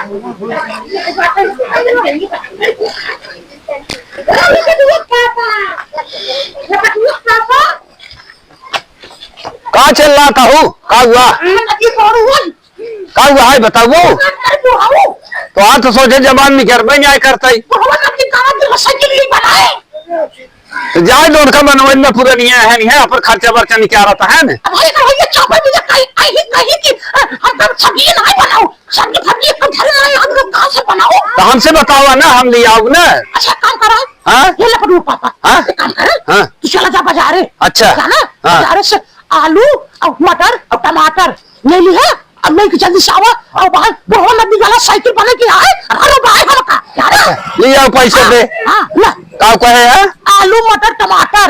कहाँ चल रहा था हूँ? क्या हुआ? क्या हुआ है बताओ। तो आज तो सोचे जबान में घर में न्याय करता ही तो जाए लोन का बनवाई में पूरा नहीं है पर खर्चा वर्चा नहीं क्या रहता है ना। तो हमसे बताओ ना हम ले आओ ना। अच्छा काम करा ये ले पापा काम कर तू चला जा बाजार। अच्छा बाजार से आलू और मटर और टमाटर ले लिया अब नहीं कि जल्दी से आवा और बाहर वो नदी वाला साइकिल बने के आए अरे भाई हम का यार ले आओ पैसे दे। ले का कहे है आलू मटर टमाटर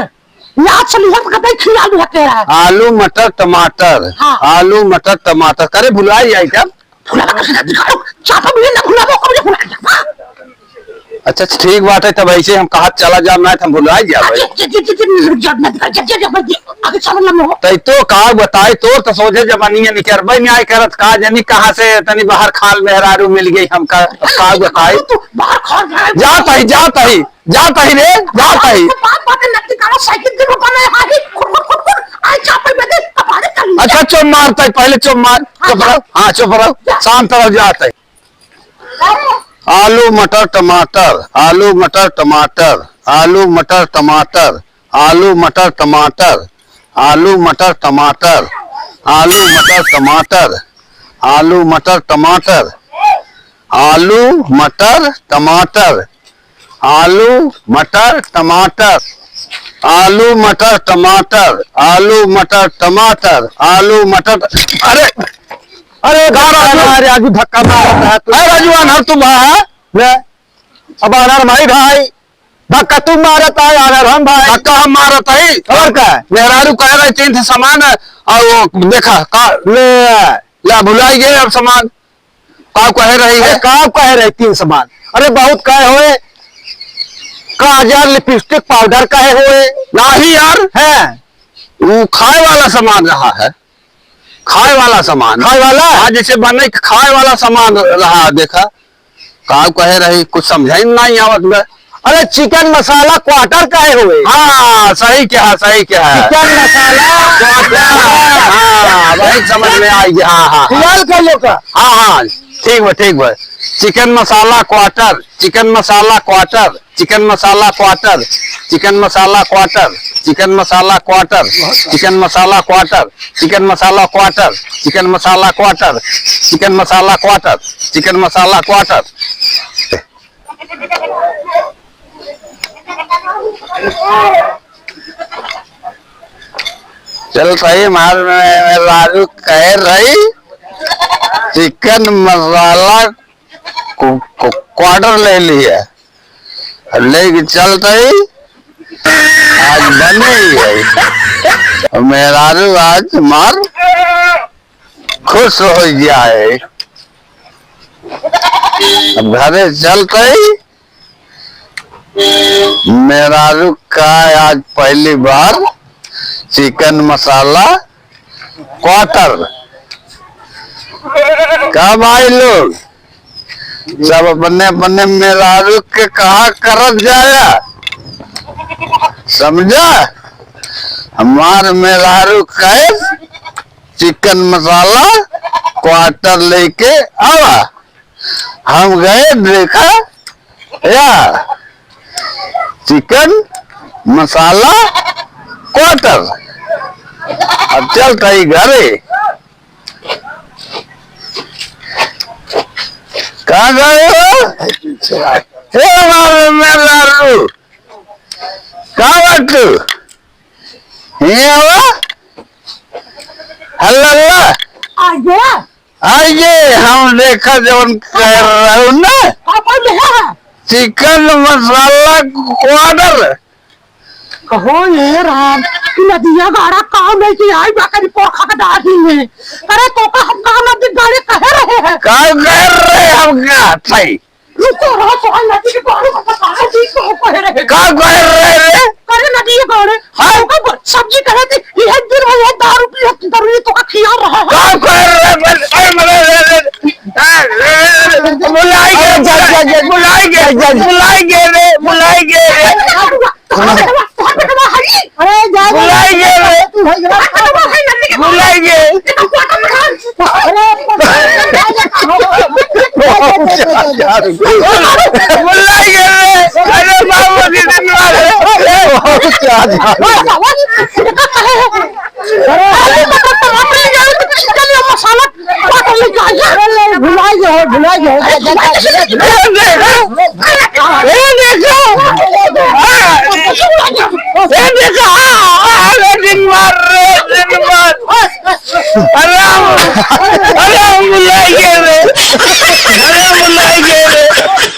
याद से लिया कभी खिला भी कह रहा है। आलू मटर टमाटर आलू मटर टमाटर करे भुलाई जाए क्या? भुला कैसे दिखाओ चापा भी ना भुला वो कभी भुला। अच्छा ठीक बात है तब ऐसे हम कहा चला जा मैं हम भुला गया भाई। तो का बताए तो सोचे जबानी निकरबे न्याय करत का जानी कहाँ से तनी बाहर खाल मेहरारू मिल गई हम का बताए जाता ही रे जाता ही। अच्छा चुप मारता है पहले चुप मार चुप रहो। हाँ चुप रहो शाम तरफ जाता है। आलू मटर टमाटर आलू मटर टमाटर आलू मटर टमाटर आलू मटर टमाटर आलू मटर टमाटर आलू मटर टमाटर आलू मटर टमाटर आलू मटर टमाटर आलू मटर टमाटर आलू मटर टमाटर आलू मटर टमाटर आलू मटर अरे अरे राजू धक्का मारता है राजू अनहर तुम अब अनहर भाई धक्का तुम मारता है अनहर हम भाई धक्का हम मारता है और क्या मेहरारू कह रहे चिंत सामान और वो देखा का ले भुलाई गए अब सामान का कह रही है का कह रही तीन सामान अरे बहुत कहे हुए काजल लिपस्टिक पाउडर कहे हुए नहीं यार है वो खाए वाला सामान रहा है खाए वाला सामान खाए वाला हाँ जैसे बने खाए वाला सामान रहा देखा का कहे रही कुछ समझ नहीं आवत में। अरे चिकन मसाला क्वार्टर कहे हुए हाँ सही क्या चिकन मसाला हाँ वही समझ में आई गया हाँ ठीक है चिकन मसाला क्वार्टर चिकन मसाला क्वार्टर चिकन मसाला क्वार्टर चिकन मसाला क्वार्टर चिकन मसाला क्वार्टर चिकन मसाला क्वार्टर चिकन मसाला क्वार्टर चिकन मसाला क्वार्टर चिकन मसाला क्वार्टर चिकन मसाला क्वार्टर। चल भाई मार राजू कह रही चिकन मसाला क्वार्टर ले लिया लेके चलते ही आज बने ही है मेहरारू आज मार खुश हो गया है। अब घरे चलते ही मेहरारू का आज पहली बार चिकन मसाला क्वार्टर का भाई लोग सब अपने अपने मेहरारू के कहा करत जाया समझा हमार मेहरारू कहे चिकन मसाला क्वार्टर लेके आवा हम गए देखा या चिकन मसाला क्वार्टर अब चलता ही घरे कहाँ गए हो हमारे मेहरारू कहाँ बाटू हेलो आइए हम देखा जब कह रहा हूँ ना चिकन मसाला क्वार्टर कहो ये राम नदिया गाड़ा काम नहीं की आई बाकी पोखा का डाली है अरे तो का हम काम नदी गाड़ी कह रहे हैं क्या कह रहे हम क्या सही रुको रहो तो नदी के गाड़ी को कहा जी को कह रहे क्या कह रहे अरे नदी के गाड़ी हाँ का सब्जी कहे थे ये दिन है दारू पी दारू तो का खिया रहा है क्या कह रहे बुलाएंगे रे बुलाएंगे रे अरे जा बुलाएंगे रे बुलाएंगे बुलाएंगे रे अरे बाबू जी दिन मार